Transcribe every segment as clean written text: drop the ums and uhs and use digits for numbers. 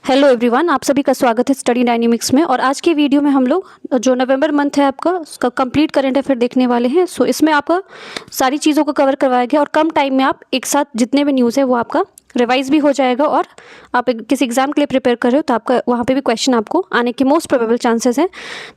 Hello everyone, आप सभी का स्वागत है स्टडी डायनेमिक्स में। और आज के वीडियो में हम लोग जो नवंबर मंथ है आपका, उसका कंप्लीट करंट अफेयर देखने वाले हैं। सो इसमें आपका सारी चीज़ों को कवर करवाया गया और कम टाइम में आप एक साथ जितने भी न्यूज़ है वो आपका रिवाइज भी हो जाएगा। और आप किसी एग्जाम के लिए प्रिपेयर कर रहे हो तो आपका वहाँ पे भी क्वेश्चन आपको आने के मोस्ट प्रोबेबल चांसेस हैं।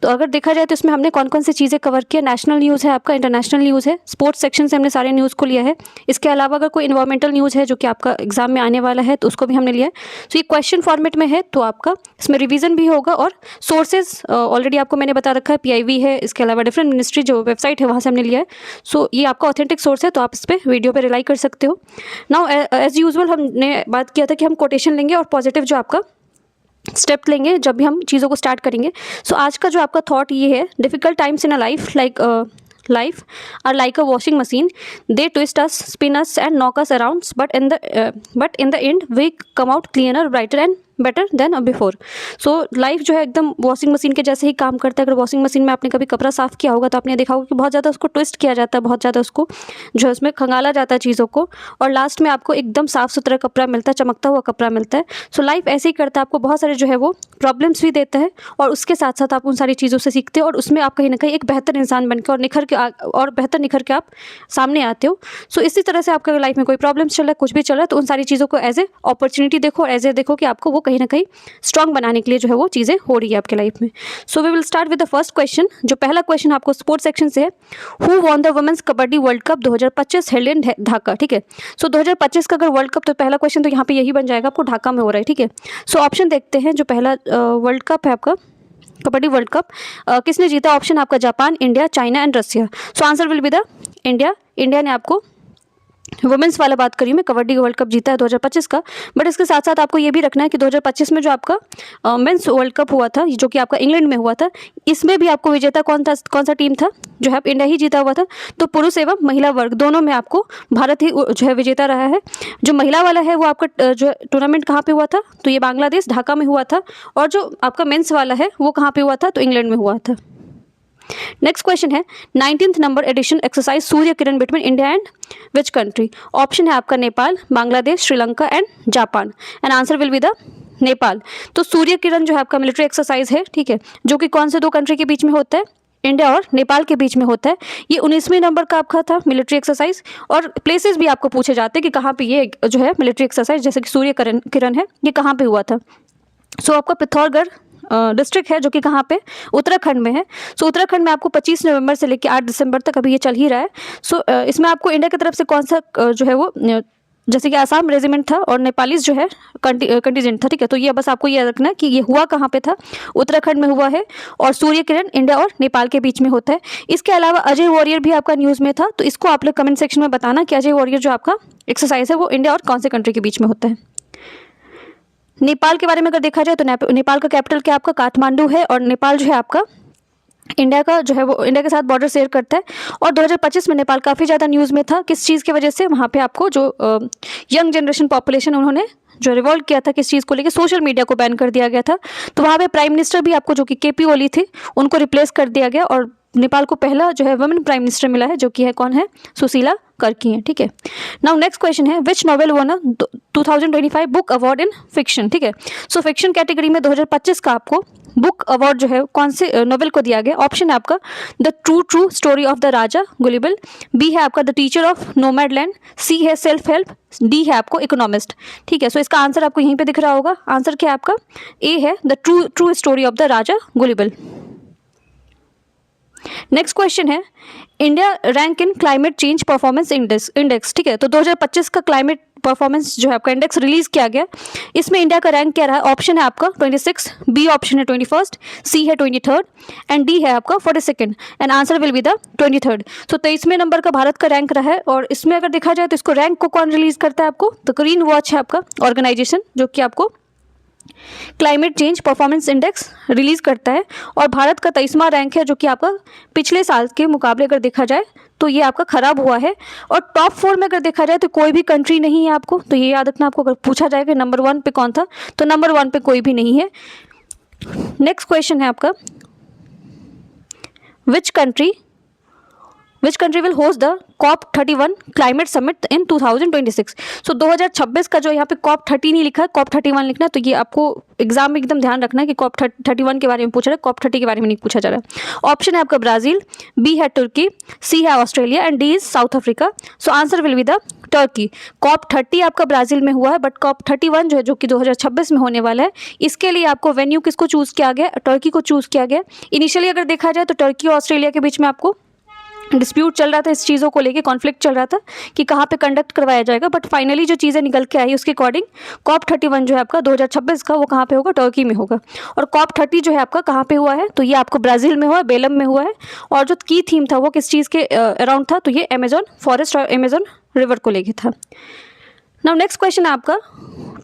तो अगर देखा जाए तो इसमें हमने कौन कौन सी चीज़ें कवर किया। नेशनल न्यूज़ है आपका, इंटरनेशनल न्यूज़ है, स्पोर्ट्स सेक्शन से हमने सारे न्यूज़ को लिया है। इसके अलावा अगर कोई इन्वायरमेंटल न्यूज़ है जो कि आपका एग्जाम में आने वाला है तो उसको भी हमने लिया है। तो ये क्वेश्चन फॉर्मेट में है तो आपका इसमें रिवीजन भी होगा। और सोर्सेज ऑलरेडी आपको मैंने बता रखा है, PIV है, इसके अलावा डिफरेंट मिनिस्ट्री जो वेबसाइट है वहाँ से हमने लिया है। सो ये आपका ऑथेंटिक सोर्स है तो आप इस पर वीडियो पे रिलाई कर सकते हो। नाउ एज यूजुअल हमने बात किया था कि हम कोटेशन लेंगे और पॉजिटिव जो आपका स्टेप लेंगे जब भी हम चीज़ों को स्टार्ट करेंगे। सो आज का जो आपका थॉट ये है, difficult times in a life life are like a washing machine. They twist us, spin us and knock us around, but in the end we come out cleaner, brighter and better than before. So life जो है एकदम washing machine के जैसे ही काम करता है। अगर washing machine में आपने कभी कपड़ा साफ़ किया होगा तो आपने देखा होगा कि बहुत ज़्यादा उसको ट्विस्ट किया जाता है, बहुत ज़्यादा उसको जो है उसमें खंगाला जाता है चीज़ों को, और लास्ट में आपको एकदम साफ़ सुथरा कपड़ा मिलता है, चमकता हुआ कपड़ा मिलता है। सो लाइफ ऐसे ही करता है, आपको बहुत सारे जो है वो प्रॉब्लम्स भी देता है और उसके साथ साथ आप उन सारी चीज़ों से सीखते हो और उसमें आप कहीं ना कहीं एक बेहतर इंसान बनकर और बेहतर निखर के आप सामने आते हो। सो इसी तरह से आपका लाइफ में कोई प्रॉब्लम्स चल रहा है, कुछ भी चल रहा है, तो उन सारी चीज़ों को एज ए अपॉर्चुनिटी देखो और एज ए देखो कि आपको वो कहीं ना कहीं स्ट्रॉन्ग बनाने के लिए जो है वो चीज़ें हो रही है आपके लाइफ में। So we will start with the first question. जो पहला क्वेश्चन आपको स्पोर्ट्स सेक्शन से है, who won the women's kabaddi world cup 2025 held in Dhaka. ठीक है, सो 2025 का अगर वर्ल्ड कप, तो पहला क्वेश्चन तो यहाँ पे यही बन जाएगा, आपको ढाका में हो रहा है। ठीक है, सो ऑप्शन देखते हैं। जो पहला वर्ल्ड कप है आपका कबड्डी वर्ल्ड कप, किसने जीता? ऑप्शन आपका Japan, India, China and Russia. So answer will be the India. India ने आपको वुमेंस वाला बात करी मैं, कबड्डी वर्ल्ड कप जीता है 2025 का। बट इसके साथ साथ आपको ये भी रखना है कि 2025 में जो आपका मेंस वर्ल्ड कप हुआ था, जो कि आपका इंग्लैंड में हुआ था, इसमें भी आपको विजेता कौन सा टीम था? जो है इंडिया ही जीता हुआ था। तो पुरुष एवं महिला वर्ग दोनों में आपको भारत ही जो है विजेता रहा है। जो महिला वाला है वो आपका जो टूर्नामेंट कहाँ पे हुआ था? तो ये बांग्लादेश ढाका में हुआ था। और जो आपका मेंस वाला है वो कहाँ पे हुआ था? तो इंग्लैंड में हुआ था। नेक्स्ट क्वेश्चन है, 19th number edition exercise Surya Kiran between India and which country. Option है आपका Nepal, Bangladesh, Sri Lanka and Japan. And answer will be the Nepal. तो सूर्य किरण जो है आपका मिलिट्री एक्सरसाइज है, ठीक है, जो कि कौन से दो कंट्री के बीच में होता है? इंडिया और नेपाल के बीच में होता है। ये 19वें नंबर का आपका था मिलिट्री एक्सरसाइज। और प्लेसेस भी आपको पूछे जाते हैं कि कहाँ पे ये जो है मिलिट्री एक्सरसाइज, जैसे कि सूर्य किरण है, ये कहाँ पे हुआ था? सो आपका पिथौरगढ़ डिस्ट्रिक्ट है, जो कि कहाँ पे? उत्तराखंड में है। सो उत्तराखंड में आपको 25 नवंबर से लेकर 8 दिसंबर तक अभी ये चल ही रहा है। सो इसमें आपको इंडिया की तरफ से कौन सा जो है वो जैसे कि आसाम रेजिमेंट था और नेपालीज जो है कंटीजेंट था। ठीक है, तो ये बस आपको ये रखना है कि ये हुआ कहाँ पे था? उत्तराखंड में हुआ है। और सूर्य किरण इंडिया और नेपाल के बीच में होता है। इसके अलावा अजय वॉरियर भी आपका न्यूज़ में था, तो इसको आप लोग कमेंट सेक्शन में बताना कि अजय वॉरियर जो आपका एक्सरसाइज है वो इंडिया और कौन से कंट्री के बीच में होता है। नेपाल के बारे में अगर देखा जाए तो नेपाल का कैपिटल क्या आपका? काठमांडू है। और नेपाल जो है आपका इंडिया का जो है वो इंडिया के साथ बॉर्डर शेयर करता है। और 2025 में नेपाल काफ़ी ज़्यादा न्यूज़ में था। किस चीज़ की वजह से? वहाँ पे आपको जो यंग जनरेशन पॉपुलेशन उन्होंने जो रिवॉल्व किया था, किस चीज़ को लेकर? सोशल मीडिया को बैन कर दिया गया था। तो वहाँ पे प्राइम मिनिस्टर भी आपको जो कि KP ओली थे उनको रिप्लेस कर दिया गया और नेपाल को पहला जो है वुमेन प्राइम मिनिस्टर मिला है, जो कि है कौन है? सुशीला कर्की है। ठीक है, नाउ नेक्स्ट क्वेश्चन है, which novel won 2025 book award in fiction. ठीक है, सो फिक्शन कैटेगरी में 2025 का आपको बुक अवार्ड जो है कौन से नॉवेल को दिया गया? ऑप्शन है आपका the true story of the Raja gullible, B है आपका the teacher of Nomadland, C है सेल्फ हेल्प, डी है आपको इकोनॉमिस्ट। ठीक है, सो इसका आंसर आपको यहीं पे दिख रहा होगा। आंसर क्या है आपका? ए है the true story of the Raja gullible. Next question है, India rank in climate change performance index. ठीक है, तो 2025 का क्लाइमेट परफॉर्मेंस जो है आपका इंडेक्स रिलीज किया गया। इसमें इंडिया का रैंक क्या रहा है? ऑप्शन है आपका 26, बी ऑप्शन है 21, सी है 23rd एंड डी है आपका 42nd। And answer will be the 23rd। तो 23वें नंबर का भारत का रैंक रहा है। और इसमें अगर देखा जाए तो इसको रैंक को कौन रिलीज करता है आपको? तो ग्रीन वॉच है आपका ऑर्गेनाइजेशन, जो कि आपको climate change performance index release करता है। और भारत का 23वां रैंक है, जो कि आपका पिछले साल के मुकाबले अगर देखा जाए तो ये आपका खराब हुआ है। और टॉप 4 में अगर देखा जाए तो कोई भी कंट्री नहीं है आपको, तो ये याद रखना। आपको अगर पूछा जाए कि नंबर 1 पे कौन था, तो नंबर 1 पे कोई भी नहीं है। नेक्स्ट क्वेश्चन है आपका, which country which country will host the COP31 climate summit in 2026। सो 2026 का जो यहाँ पे COP30 नहीं लिखा है, COP31 लिखना है। तो ये आपको एग्जाम में एकदम ध्यान रखना है कि COP31 के बारे में पूछा रहा है, COP30 के बारे में नहीं पूछा जा रहा है। ऑप्शन है आपका ब्राजील, बी है तुर्की, सी है Australia and D is south Africa. So answer will be the Turkey. COP30 आपका ब्राजील में हुआ है, बट COP31 जो है, जो कि 2026 में होने वाला है, इसके लिए आपको वेन्यू किसको चूज़ किया गया? टर्की को चूज़ किया गया। इनिशियली अगर देखा जाए तो टर्की और ऑस्ट्रेलिया के बीच में आपको डिस्प्यूट चल रहा था, इस चीज़ों को लेके कॉन्फ्लिक्ट चल रहा था कि कहाँ पे कंडक्ट करवाया जाएगा, बट फाइनली जो चीज़ें निकल के आई उसके अकॉर्डिंग COP31 जो है आपका 2026 का, वो कहाँ पे होगा? टर्की में होगा। और COP30 जो है आपका कहाँ पे हुआ है? तो ये आपको ब्राज़ील में हुआ है, बेलम में हुआ है। और जो की थीम था वो किस चीज़ के अराउंड था? तो ये अमेजॉन फॉरेस्ट और अमेजॉन रिवर को लेके था। नाउ नेक्स्ट क्वेश्चन है आपका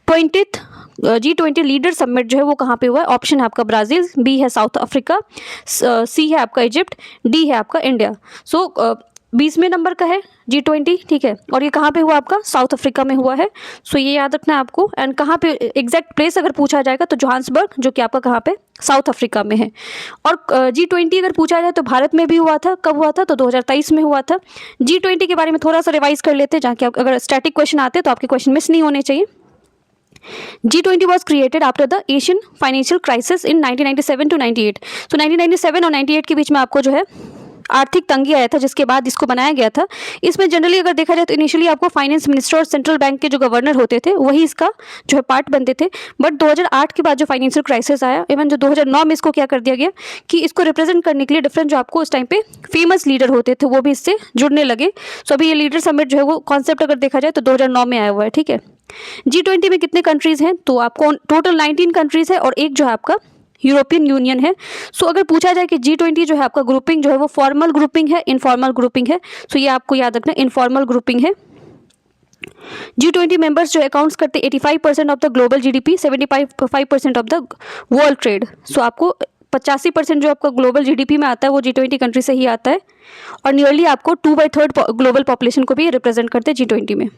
20th G20 लीडर समिट जो है वो कहाँ पे हुआ है? ऑप्शन है आपका ब्राज़ील, बी है साउथ अफ्रीका, सी है आपका इजिप्ट, डी है आपका इंडिया। सो 20वें नंबर का है G20, ठीक है, और ये कहाँ पे हुआ आपका? साउथ अफ्रीका में हुआ है। सो ये याद रखना है आपको। एंड कहाँ पे एग्जैक्ट प्लेस अगर पूछा जाएगा तो जोहान्सबर्ग, जो कि आपका कहाँ पे? साउथ अफ्रीका में है। और G20 अगर पूछा जाए तो भारत में भी हुआ था। कब हुआ था? तो 2023 में हुआ था। G20 के बारे में थोड़ा सा रिवाइज कर लेते हैं, जहाँ कि अगर स्टैटिक क्वेश्चन आते हैं तो आपके क्वेश्चन मिस नहीं होने चाहिए। G20 was created after the Asian financial crisis in 1997 to 98। तो 1997 और 98 के बीच में आपको जो है आर्थिक तंगी आया था, जिसके बाद इसको बनाया गया था। इसमें जनरली अगर देखा जाए तो इनिशियली आपको फाइनेंस मिनिस्टर और सेंट्रल बैंक के जो गवर्नर होते थे वही इसका जो है पार्ट बनते थे। बट 2008 के बाद जो फाइनेंशियल क्राइसिस आया, इवन जो 2009 में इसको क्या कर दिया गया कि इसको रिप्रेजेंट करने के लिए डिफरेंट जो आपको उस टाइम पे फेमस लीडर होते थे वो भी इससे जुड़ने लगे। सो अभी ये लीडर समिट जो है वो कॉन्सेप्ट अगर देखा जाए तो 2009 में आया हुआ है, ठीक है। G20 में कितने कंट्रीज़ हैं? तो आपको टोटल 19 कंट्रीज़ है और एक जो है आपका यूरोपियन यूनियन है। सो अगर पूछा जाए कि G20 जो है आपका ग्रुपिंग जो है वो फॉर्मल ग्रुपिंग है, इनफॉर्मल ग्रुपिंग है? सो ये आपको याद रखना, इनफॉर्मल ग्रुपिंग है। G20 मेंबर्स जो अकाउंट्स करते 85% of the global GDP, 75% of the world trade. So आपको 85% जो आपका ग्लोबल GDP में आता है वो G20 कंट्री से ही आता है। और नियरली आपको 2/3 ग्लोबल पॉपुलेशन को भी रिप्रेजेंट करते हैं G20 में।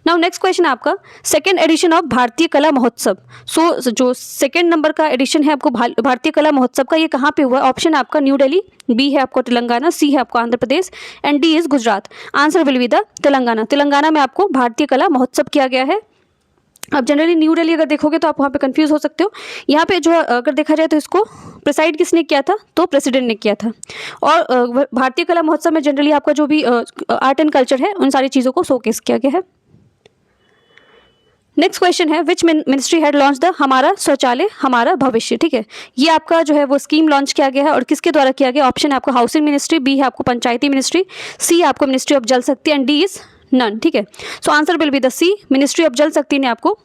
नाउ नेक्स्ट क्वेश्चन आपका सेकेंड एडिशन ऑफ भारतीय कला महोत्सव। सो जो सेकेंड नंबर का एडिशन है आपको भारतीय कला महोत्सव का, ये कहाँ पे हुआ है? ऑप्शन है आपका न्यू दिल्ली, बी है आपको तेलंगाना, सी है आपको Andhra Pradesh and D is Gujarat. Answer will be the Telangana. Telangana में आपको भारतीय कला महोत्सव किया गया है। अब जनरली न्यू दिल्ली अगर देखोगे तो आप वहाँ पे कंफ्यूज हो सकते हो। यहाँ पे जो अगर देखा जाए तो इसको प्रेसाइड किसने किया था? तो प्रेसिडेंट ने किया था। और भारतीय कला महोत्सव में जनरली आपका जो भी आर्ट एंड कल्चर है उन सारी चीज़ों को शोकेस किया गया है। नेक्स्ट क्वेश्चन है which ministry had launch the हमारा शौचालय हमारा भविष्य, ठीक है। ये आपका जो है वो स्कीम लॉन्च किया गया है और किसके द्वारा किया गया? ऑप्शन है आपको हाउसिंग मिनिस्ट्री, बी है आपको पंचायती मिनिस्ट्री, सी है आपको मिनिस्ट्री ऑफ जल शक्ति एंड डी इज नन, ठीक है। So answer will be the C, ministry of Jal Shakti ने आपको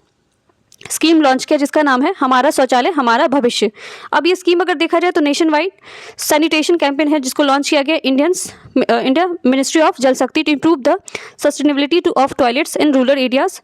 स्कीम लॉन्च किया जिसका नाम है हमारा शौचालय हमारा भविष्य। अब ये स्कीम अगर देखा जाए तो नेशन वाइड सैनिटेशन कैंपेन है जिसको लॉन्च किया गया India ministry of Jal Shakti to improve the sustainability of toilets in rural areas.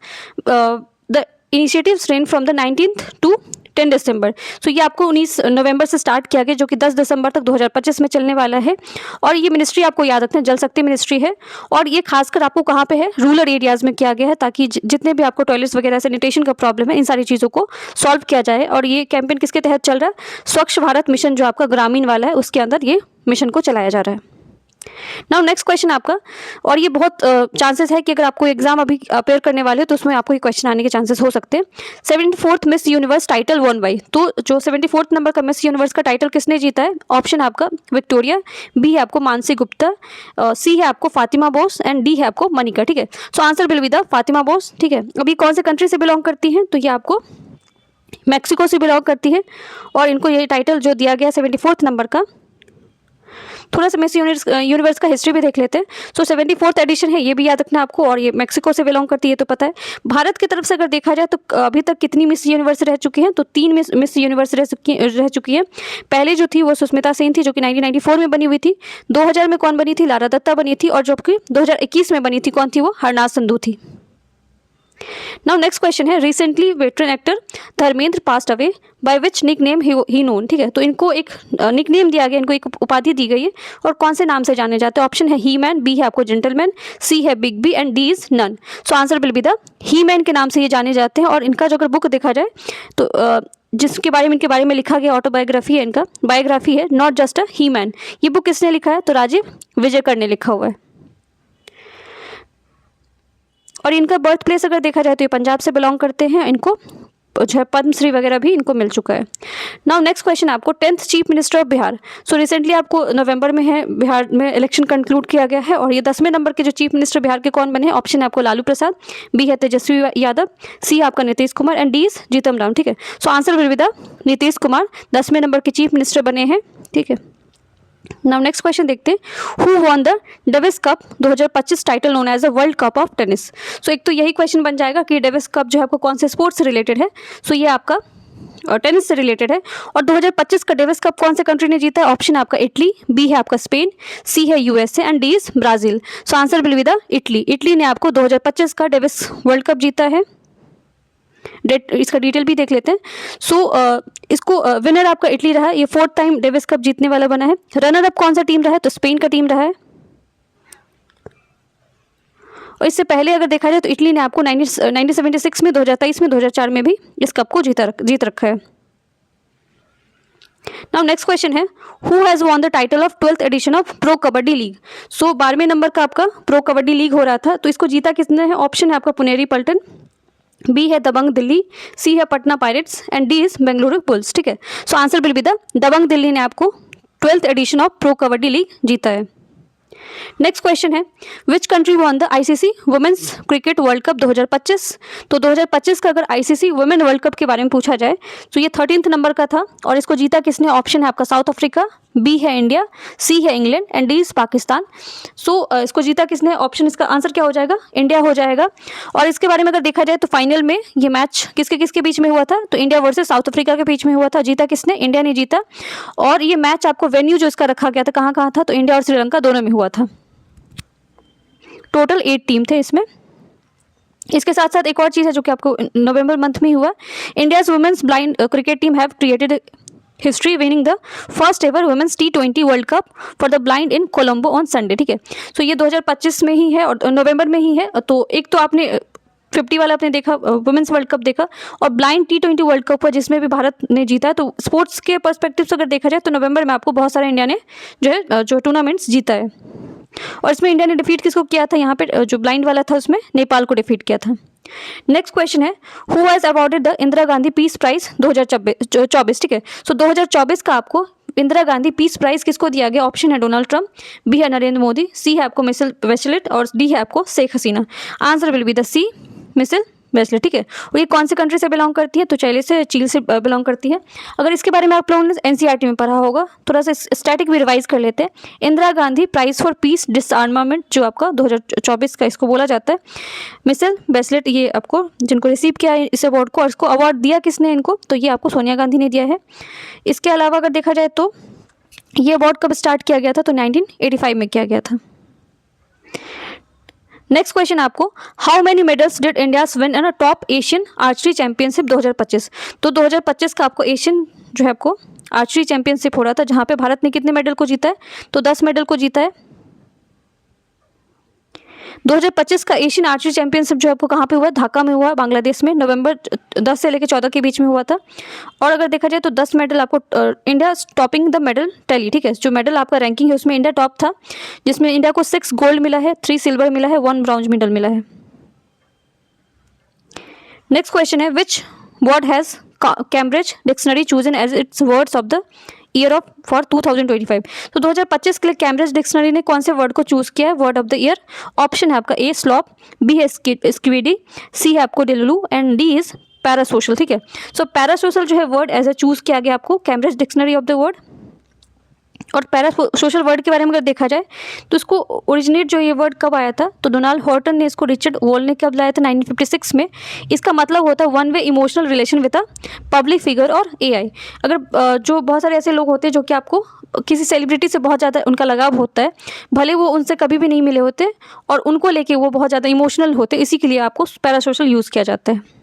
The initiatives ran from the 19th to 10 December. सो ये आपको 19 नवंबर से स्टार्ट किया गया जो कि 10 दिसंबर तक 2025 में चलने वाला है। और ये मिनिस्ट्री आपको याद रखना है जल शक्ति मिनिस्ट्री है। और ये खासकर आपको कहाँ पे है? रूरल एरियाज़ में किया गया है ताकि जितने भी आपको टॉयलेट्स वगैरह सैनिटेशन का प्रॉब्लम है इन सारी चीज़ों को सॉल्व किया जाए। और ये कैंपेन किसके तहत चल रहा है? स्वच्छ भारत मिशन जो आपका ग्रामीण वाला है उसके अंदर ये मिशन को चलाया जा रहा है। नाउ नेक्स्ट क्वेश्चन आपका, और ये बहुत चांसेस है कि अगर आपको एग्जाम अभी अपेयर करने वाले हो तो उसमें आपको ये क्वेश्चन आने के चांसेस हो सकते हैं। 74th miss universe title one by, तो जो 74th नंबर का मिस यूनिवर्स का टाइटल किसने जीता है? ऑप्शन आपका विक्टोरिया, बी है आपको मानसी गुप्ता, सी है आपको फातिमा बोस एंड डी है आपको मनिका, ठीक है। So answer will be the Fatima Bose, ठीक है। अभी कौन से कंट्री से बिलोंग करती हैं? तो ये आपको मैक्सिको से बिलोंग करती है और इनको ये टाइटल जो दिया गया 74th नंबर का। थोड़ा सा मिस यूनिवर्स का हिस्ट्री भी देख लेते हैं। सो 74th एडिशन है, ये भी याद रखना आपको। और ये मैक्सिको से बिलोंग करती है तो पता है। भारत की तरफ से अगर देखा जाए तो अभी तक कितनी मिस यूनिवर्स रह चुकी हैं? तो 3 मिस यूनिवर्स रह चुकी हैं। पहले जो थी वो सुष्मिता सेन थी जो कि 1994 में बनी हुई थी। 2000 में कौन बनी थी? लारा दत्ता बनी थी। और जो कि 2021 में बनी थी कौन थी? वो हरनाज संधू थी। नाउ नेक्स्ट क्वेश्चन है recently veteran actor Dharmendra passed away by which nickname he known, ठीक है। तो इनको एक निक नेम दिया गया, इनको एक उपाधि दी गई है और कौन से नाम से जाने जाते हैं? ऑप्शन है ही मैन, बी है आपको जेंटलमैन, सी है big B and D is none. So answer will be the he man के नाम से ये जाने जाते हैं। और इनका जो अगर बुक देखा जाए तो जिसके बारे में इनके बारे में लिखा गया ऑटोबायोग्राफी है, इनका बायोग्राफी है not just a he man. ये बुक किसने लिखा है? तो राजीव विजयकर ने लिखा हुआ है। और इनका बर्थ प्लेस अगर देखा जाए तो ये पंजाब से बिलोंग करते हैं, इनको जो है पद्मश्री वगैरह भी इनको मिल चुका है। नाउ नेक्स्ट क्वेश्चन आपको 10th chief minister of Bihar. So recently आपको नवंबर में है बिहार में इलेक्शन कंक्लूड किया गया है, और ये 10वें नंबर के जो चीफ मिनिस्टर बिहार के कौन बने हैं? ऑप्शन है आपको लालू प्रसाद, बी है तेजस्वी यादव, सी आपका Nitish Kumar and D is Jitan Ram. ठीक है, so answer will be the Nitish Kumar 10वें नंबर के चीफ मिनिस्टर बने हैं। ठीक है, नाउ नेक्स्ट क्वेश्चन देखते हैं, who won the Davis Cup 2025 title known as a world cup of tennis. So एक तो यही क्वेश्चन बन जाएगा कि डेविस कप जो है आपको कौन से स्पोर्ट्स से रिलेटेड है? सो ये आपका टेनिस से रिलेटेड है। और 2025 का डेविस कप कौन से कंट्री ने जीता है? ऑप्शन आपका इटली, बी है आपका स्पेन, सी है USA and D is Brazil. So answer will be the Italy. Italy ने आपको 2025 का डेविस वर्ल्ड कप जीता है। इसका डिटेल भी देख लेते हैं। सो इसको विनर आपका इटली रहा, ये 4th टाइम डेविस कप जीतने वाला बना है। रनर अप कौन सा टीम रहा है? तो स्पेन का टीम रहा है। और इससे पहले अगर देखा जाए तो इटली ने आपको 1976 में, 2023 में, 2004 में भी इस कप को जीत रखा है। नाउ नेक्स्ट क्वेश्चन है, who has won the title of 12th edition of Pro Kabaddi League. So 12वें नंबर का आपका प्रो कबड्डी लीग हो रहा था, तो इसको जीता किसने है? ऑप्शन है आपका पुनेरी पल्टन, बी है दबंग दिल्ली, सी है Patna Pirates and D is Bengaluru Bulls. ठीक है, so answer will be the Dabang Delhi ने आपको 12th edition of Pro Kabaddi League जीता है। नेक्स्ट क्वेश्चन है, which country won the ICC women's cricket world cup 2025। तो 2025 का अगर आईसीसी वुमेन वर्ल्ड कप के बारे में पूछा जाए तो ये 13th नंबर का था, और इसको जीता किसने? ऑप्शन है आपका साउथ अफ्रीका, बी है इंडिया, सी है England and D is Pakistan. So इसको जीता किसने? ऑप्शन इसका आंसर क्या हो जाएगा? इंडिया हो जाएगा। और इसके बारे में अगर देखा जाए तो फाइनल में ये मैच किसके किसके बीच में हुआ था? तो इंडिया वर्सेस साउथ अफ्रीका के बीच में हुआ था। जीता किसने? इंडिया ने जीता। और ये मैच आपको वेन्यू जो इसका रखा गया था कहाँ कहाँ था? तो इंडिया और श्रीलंका दोनों में हुआ था। टोटल 8 टीम थे इसमें। इसके साथ साथ एक और चीज़ है जो कि आपको नवंबर मंथ में हुआ, India's women's blind cricket team have created history winning the first ever women's T20 world cup for the blind in Colombo on Sunday. ठीक है, सो ये 2025 में ही है और नवंबर में ही है। तो एक तो आपने 50 वाला आपने देखा, वुमेन्स वर्ल्ड कप देखा, और ब्लाइंड T20 वर्ल्ड कप हुआ जिसमें भी भारत ने जीता है। तो स्पोर्ट्स के पर्सपेक्टिव से अगर देखा जाए तो नवंबर में आपको बहुत सारे इंडिया ने जो टूर्नामेंट्स जीता है। और इसमें इंडिया ने डिफीट किसको किया था? यहाँ पे जो ब्लाइंड वाला था उसमें नेपाल को डिफीट किया था। नेक्स्ट क्वेश्चन है, who has awarded the Indira Gandhi peace prize 2024। ठीक है, सो 2024 का आपको इंदिरा गांधी पीस प्राइज किसको दिया गया? ऑप्शन है डोनाल्ड ट्रंप, बी है नरेंद्र मोदी, सी है आपको मिशेल बेचलेट और डी है आपको Sheikh Hasina. Answer will be the C, Michelle Bachelet. ठीक है, और ये कौन से कंट्री से बिलोंग करती है? तो चाइले से, चीन से बिलोंग करती है। अगर इसके बारे में आप लोगों ने एनसीईआरटी में पढ़ा होगा, थोड़ा सा स्टैटिक भी रिवाइज कर लेते हैं। Indira Gandhi prize for peace disarmament जो आपका 2024 का इसको बोला जाता है, मिशेल बेचलेट ये आपको जिनको रिसीव किया है इस अवार्ड को, और इसको अवार्ड दिया किसने इनको? तो ये आपको सोनिया गांधी ने दिया है। इसके अलावा अगर देखा जाए तो ये अवार्ड कब स्टार्ट किया गया था? तो 1985 में किया गया था। नेक्स्ट क्वेश्चन आपको, how many medals did India win in a top Asian archery championship 2025। तो 2025 का आपको एशियन जो है आपको आर्चरी चैंपियनशिप हो रहा था, जहाँ पे भारत ने कितने मेडल को जीता है? तो 10 मेडल को जीता है। 2025 का एशियन आर्चरी चैंपियनशिप जो आपको कहाँ पे हुआ? ढाका में हुआ, बांग्लादेश में, नवंबर 10 से लेकर 14 के बीच में हुआ था। और अगर देखा जाए तो 10 मेडल आपको India topping the medal tally. ठीक है, जो मेडल आपका रैंकिंग है उसमें इंडिया टॉप था, जिसमें इंडिया को 6 गोल्ड मिला है, 3 सिल्वर मिला है, 1 ब्रॉन्ज मेडल मिला है। नेक्स्ट क्वेश्चन है, which word has Cambridge dictionary chosen as its words of the year of for 2025। तो 2025 के लिए कैम्ब्रिज डिक्शनरी ने कौन से वर्ड को चूज किया है word of the year? Option है आपका ए स्लॉप, बी है स्क्विडी, सी है आपको डेलुलू एंड डी इज पैरासोशल। ठीक है, सो पैरासोशल जो है वर्ड एज ए चूज किया गया आपको Cambridge dictionary of the word. और पैरासोशल वर्ड के बारे में अगर देखा जाए तो इसको ओरिजिनेट जो ये वर्ड कब आया था? तो डोनाल्ड हॉर्टन ने इसको रिचर्ड वॉल ने कब लाया था? 1956 में। इसका मतलब होता है one way emotional relation with a public figure और एआई। अगर जो बहुत सारे ऐसे लोग होते हैं जो कि आपको किसी सेलिब्रिटी से बहुत ज़्यादा उनका लगाव होता है, भले वो उनसे कभी भी नहीं मिले होते और उनको लेके वो बहुत ज़्यादा इमोशनल होते, इसी के लिए आपको पैरासोशल यूज़ किया जाता है।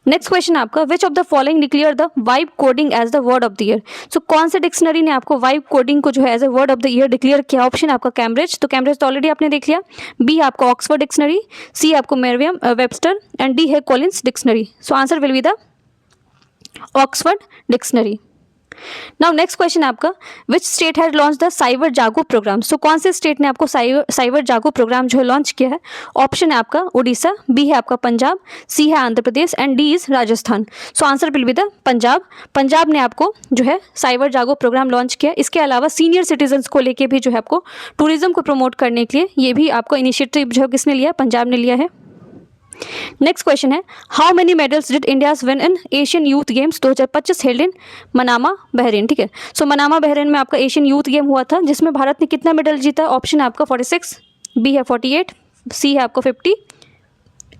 नेक्स्ट क्वेश्चन आपका, which of the following declare the vibe coding as the word of the year. So कौन से डिक्शनरी ने आपको वाइब कोडिंग को जो है as a word of the year declare किया? ऑप्शन आपका कैम्ब्रिज, तो कैम्ब्रिज तो ऑलरेडी आपने देख लिया, बी आपका ऑक्सफोर्ड डिक्शनरी, सी आपको मेरियम वेबस्टर एंड डी है Collins dictionary. So answer will be the Oxford dictionary. Now next question है आपका, which state has launch the cyber Jaago program. सो कौन से स्टेट ने आपको साइबर जागो प्रोग्राम जो है लॉन्च किया है। ऑप्शन है आपका उड़ीसा, बी है आपका पंजाब, सी है Andhra Pradesh and D is Rajasthan. So answer will be the Punjab. Punjab ने आपको जो है साइबर जागो प्रोग्राम लॉन्च किया। इसके अलावा सीनियर सिटीजन्स को लेके भी जो है आपको टूरिज्म को प्रमोट करने के लिए ये भी आपको इनिशिएटिव जो है किसने लिया, पंजाब ने लिया है। नेक्स्ट क्वेश्चन है, how many medals did India's win in Asian youth games 2025 held in Manama Bahrain. ठीक है, सो मनामा बहरीन में आपका एशियन यूथ गेम हुआ था जिसमें भारत ने कितना मेडल जीता। ऑप्शन है आपका 46, बी है 48, सी है आपका 50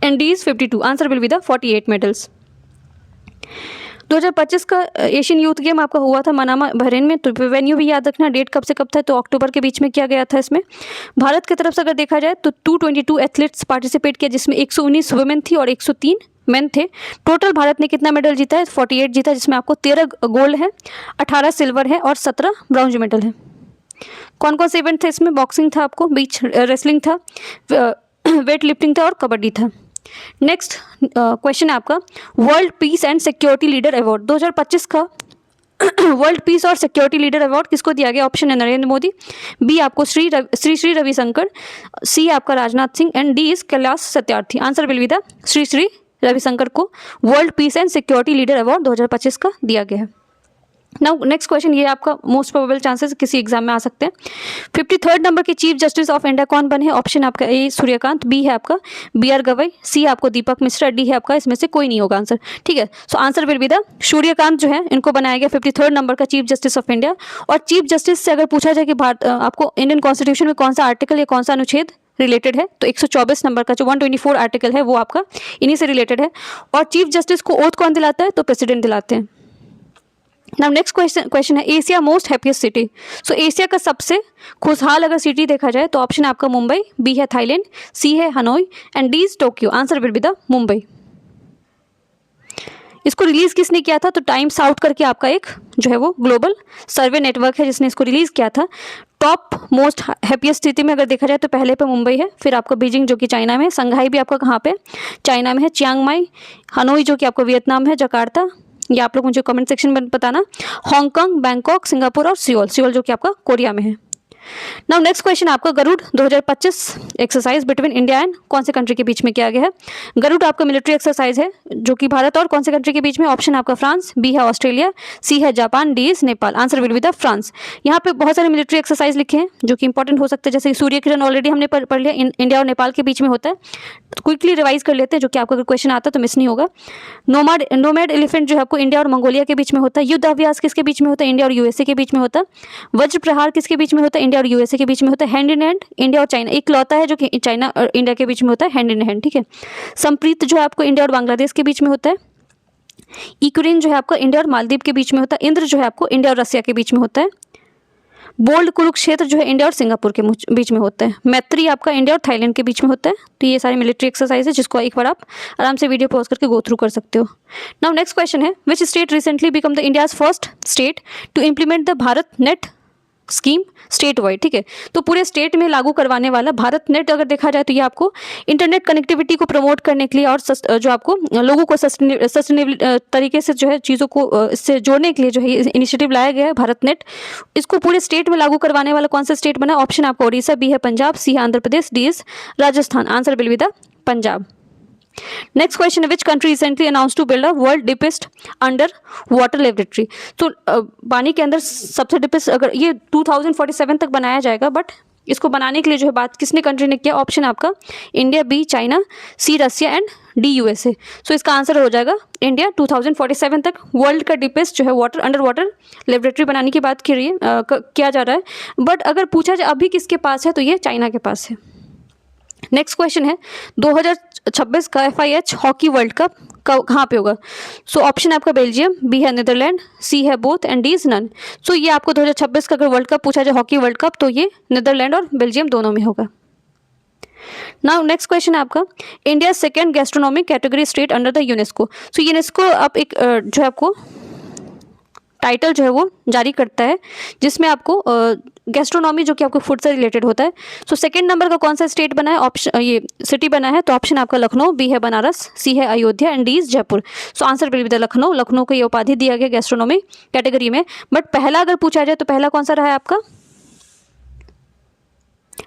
and D is 52। Answer will be the 48 medals. 2025 का एशियन यूथ गेम आपका हुआ था मनामा बहरीन में। तो वेन्यू भी याद रखना, डेट कब से कब था, तो अक्टूबर के बीच में किया गया था। इसमें भारत की तरफ से अगर देखा जाए तो 222 एथलीट्स पार्टिसिपेट किया जिसमें 119 वुमेन थी और 103 मेन थे। टोटल भारत ने कितना मेडल जीता है, 48 जीता, जिसमें आपको 13 गोल्ड है, 18 सिल्वर है और 17 ब्रॉन्ज मेडल है। कौन कौन से इवेंट थे इसमें, बॉक्सिंग था आपको, बीच रेसलिंग था, वेट लिफ्टिंग था और कबड्डी था। नेक्स्ट क्वेश्चन है आपका, world peace and security leader award 2025 का वर्ल्ड पीस और सिक्योरिटी लीडर अवार्ड किसको दिया गया। ऑप्शन है नरेंद्र मोदी, बी आपको श्री रविशंकर, सी आपका Rajnath Singh and D is Kailash Satyarthi. Answer will be the Shri Ravishankar को world peace and security leader award 2025 का दिया गया है। नाउ नेक्स्ट क्वेश्चन, ये आपका मोस्ट प्रोबेबल चांसेस किसी एग्जाम में आ सकते हैं। 53rd नंबर के चीफ जस्टिस ऑफ इंडिया कौन बने हैं। ऑप्शन आपका ए सूर्यकांत, बी है आपका बी आर गवई, सी आपको दीपक मिश्रा, डी है आपका इसमें से कोई नहीं होगा आंसर। ठीक है, so answer will be the Suryakant जो है इनको बनाया गया 53rd नंबर का चीफ जस्टिस ऑफ इंडिया। और चीफ जस्टिस से अगर पूछा जाए कि आपको इंडियन कॉन्स्टिट्यूशन में कौन सा आर्टिकल या कौन सा अनुच्छेद रिलेटेड है, तो 124 नंबर का जो 124 आर्टिकल है वो आपका इन्हीं से रिलेटेड है। और चीफ जस्टिस को ओथ कौन दिलाता है, तो प्रेसिडेंट दिलाते हैं। नाउ नेक्स्ट क्वेश्चन है, एशिया मोस्ट हैप्पीएस्ट सिटी। सो एशिया का सबसे खुशहाल अगर सिटी देखा जाए तो ऑप्शन है आपका मुंबई, बी है थाईलैंड, सी है Hanoi and D is Tokyo. Answer will be the Mumbai. इसको रिलीज किसने किया था, तो टाइम्स आउट करके आपका एक जो है वो ग्लोबल सर्वे नेटवर्क है जिसने इसको रिलीज किया था। टॉप मोस्ट हैप्पीएस्ट सिटी में अगर देखा जाए तो पहले पे मुंबई है, फिर आपका बीजिंग जो कि चाइना में है, संघाई भी आपका कहाँ पे चाइना में है, चियांग माई, हनोई जो कि आपका वियतनाम है, जकार्ता, ये आप लोग मुझे कमेंट सेक्शन में बताना, हांगकांग, बैंकॉक, सिंगापुर और सियोल जो कि आपका कोरिया में है। नाउ नेक्स्ट क्वेश्चन आपका, Garuda 2025 exercise between India and कौन से कंट्री के बीच में किया गया है। गरुड़ आपका मिलिट्री एक्सरसाइज है जो कि भारत और कौन से कंट्री के बीच में। ऑप्शन आपका फ्रांस, बी है ऑस्ट्रेलिया, सी है Japan, D is Nepal. Answer will be the France. यहाँ पे बहुत सारे मिलिट्री एक्सरसाइज लिखे हैं जो कि इंपॉर्टेंट हो सकते हैं, जैसे सूर्य किरण ऑलरेडी हमने पढ़ लिया, इंडिया और नेपाल के बीच में होता है। क्विकली रिवाइज कर लेते हैं जो कि आपका अगर क्वेश्चन आता है तो मिस नहीं होगा। नोमैड एलिफेंट जो है आपको इंडिया और मंगोलिया के बीच में होता है। युद्ध अभ्यास किसके बीच में होता है, इंडिया और यूएसए के बीच में होता है। वज्र प्रहार किसके बीच में होता है, इंडिया और यूएसए के बीच में होता है। हैंड इन हैंड इंडिया और चाइना, एक लौता है जो कि चाइना और इंडिया के बीच में होता है, हैंड इन हैंड। ठीक है, संप्रीत जो है आपको इंडिया और बांग्लादेश के बीच में होता है। यूक्रेन जो है आपका इंडिया और मालदीव के बीच में होता है। इंद्र जो है आपको इंडिया और रसिया के बीच में होता है। बोल्ड कुरुक्षेत्र जो है इंडिया और सिंगापुर के बीच में होता है। मैत्री आपका इंडिया और थाईलैंड के बीच में होता है। तो ये सारी मिलिट्री एक्सरसाइज है जिसको एक बार आप आराम से वीडियो पॉज करके गो थ्रू कर सकते हो। नाउ नेक्स्ट क्वेश्चन है, which state recently become the India's first state to implement the Bharat net scheme state wide. ठीक है, तो पूरे स्टेट में लागू करवाने वाला भारत नेट अगर देखा जाए तो ये आपको इंटरनेट कनेक्टिविटी को प्रमोट करने के लिए और जो आपको लोगों को सस्टेनेबल तरीके से जो है चीज़ों को इससे जोड़ने के लिए जो है इनिशिएटिव लाया गया है भारत नेट। इसको पूरे स्टेट में लागू करवाने वाला कौन सा स्टेट बना। ऑप्शन आपका उड़ीसा, बी है पंजाब, सी है Andhra Pradesh, D is Rajasthan. Answer will be the Punjab. Next question है, which country recently announce to build a world deepest under water laboratory. तो पानी के अंदर सबसे डीपेस्ट अगर ये 2047 तक बनाया जाएगा, बट इसको बनाने के लिए जो है बात किसने कंट्री ने किया। ऑप्शन आपका India, B China, C Russia and D USA. So इसका आंसर हो जाएगा इंडिया। 2047 तक वर्ल्ड का डीपेस्ट जो है वाटर अंडर वाटर लेबोरेटरी बनाने की बात किया जा रहा है। बट अगर पूछा जाए अभी किसके पास है तो ये चाइना के पास है। नेक्स्ट क्वेश्चन है, 2026 का FIH हॉकी वर्ल्ड कप कहाँ पे होगा। सो ऑप्शन आपका बेल्जियम, बी है नीदरलैंड, सी है both and D is none. So ये आपको 2026 का अगर वर्ल्ड कप पूछा जाए हॉकी वर्ल्ड कप तो ये नीदरलैंड और बेल्जियम दोनों में होगा। नाउ नेक्स्ट क्वेश्चन है आपका, India second gastronomic category state under the UNESCO. So UNESCO आप एक जो है आपको टाइटल जो है वो जारी करता है, जिसमें आपको गैस्ट्रोनॉमी जो कि आपको फूड से रिलेटेड होता है। सो सेकंड नंबर का कौन सा स्टेट बना है, ऑप्शन ये सिटी बना है, तो ऑप्शन आपका लखनऊ, बी है बनारस, सी है Ayodhya and D is Jaipur. So answer will be the Lucknow. Lucknow को ये उपाधि दिया गया गैस्ट्रोनॉमी कैटेगरी में। बट पहला अगर पूछा जाए तो पहला कौन सा रहा है आपका,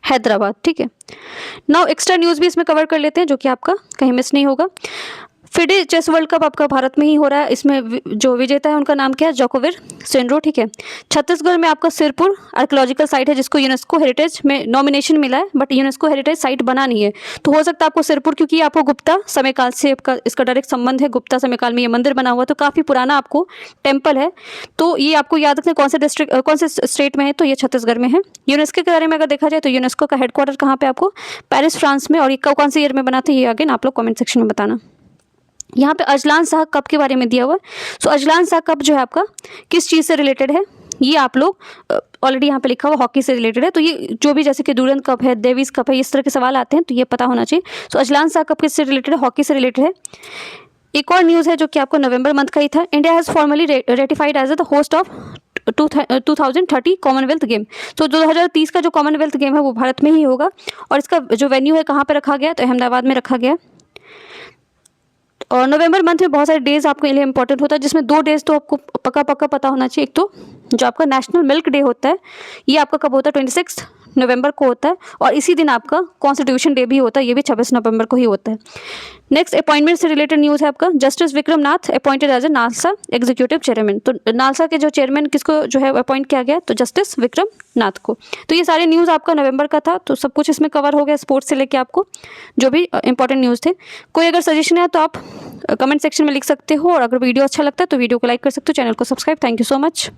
हैदराबाद। ठीक है, नाउ एक्स्ट्रा न्यूज़ भी इसमें कवर कर लेते हैं जो कि आपका कहीं मिस नहीं होगा। फिडे चेस वर्ल्ड कप आपका भारत में ही हो रहा है। इसमें जो विजेता है उनका नाम क्या है, जोकोविर सेंड्रो। ठीक है, छत्तीसगढ़ में आपका सिरपुर आर्कियोलॉजिकल साइट है जिसको यूनेस्को हेरिटेज में नॉमिनेशन मिला है, बट यूनेस्को हेरिटेज साइट बना नहीं है। तो हो सकता है आपको सिरपुर, क्योंकि आपको गुप्ता समयकाल से इसका डायरेक्ट संबंध है, गुप्ता समयकाल में ये मंदिर बना हुआ, तो काफ़ी पुराना आपको टेम्पल है। तो ये आपको याद रखना कौन से डिस्ट्रिक्ट कौन से स्टेट में है, तो ये छत्तीसगढ़ में है। यूनेस्को के बारे में अगर देखा जाए तो यूनेस्को का हेडक्वार्टर कहाँ पे आपको, पेरिस फ्रांस में। और ये कौन से ईयर में बना था, ये अगेन आप लोग कमेंट सेक्शन में बताना। यहाँ पे अजलान शाह कप के बारे में दिया हुआ है। सो अजलान शाह कप जो है आपका किस चीज़ से रिलेटेड है, ये आप लोग ऑलरेडी यहाँ पे लिखा हुआ हॉकी से रिलेटेड है। तो ये जो भी जैसे कि डूरन कप है, डेविस कप है, इस तरह के सवाल आते हैं तो ये पता होना चाहिए। सो अजलान शाह कप किससे रिलेटेड है, हॉकी से रिलेटेड है। एक और न्यूज़ है जो कि आपको नवंबर मंथ का ही था। India has formally ratified as the host of 2030 Commonwealth game. तो 2030 का जो कॉमनवेल्थ गेम है वो भारत में ही होगा। और इसका जो वेन्यू है कहाँ पर रखा गया, तो अहमदाबाद में रखा गया। और नवंबर मंथ में बहुत सारे डेज आपके लिए इंपॉर्टेंट होता है, जिसमें 2 डेज तो आपको पक्का पता होना चाहिए। एक तो जो आपका नेशनल मिल्क डे होता है, ये आपका कब होता है, 26 नवंबर को होता है। और इसी दिन आपका कॉन्स्टिट्यूशन डे भी होता है, ये भी 26 नवंबर को ही होता है। नेक्स्ट अपॉइंटमेंट से रिलेटेड न्यूज़ है आपका, justice Vikram Nath appointed as a NALSA executive chairman. तो नालसा के जो चेयरमैन किसको जो है अपॉइंट किया गया, तो जस्टिस विक्रम नाथ को। तो ये सारे न्यूज़ आपका नवंबर का था, तो सब कुछ इसमें कवर हो गया, स्पोर्ट्स से लेके आपको जो भी इंपॉर्टेंट न्यूज़ थे। कोई अगर सजेशन है तो आप कमेंट सेक्शन में लिख सकते हो, और अगर वीडियो अच्छा लगता है तो वीडियो को लाइक कर सकते हो, चैनल को subscribe. Thank you so much.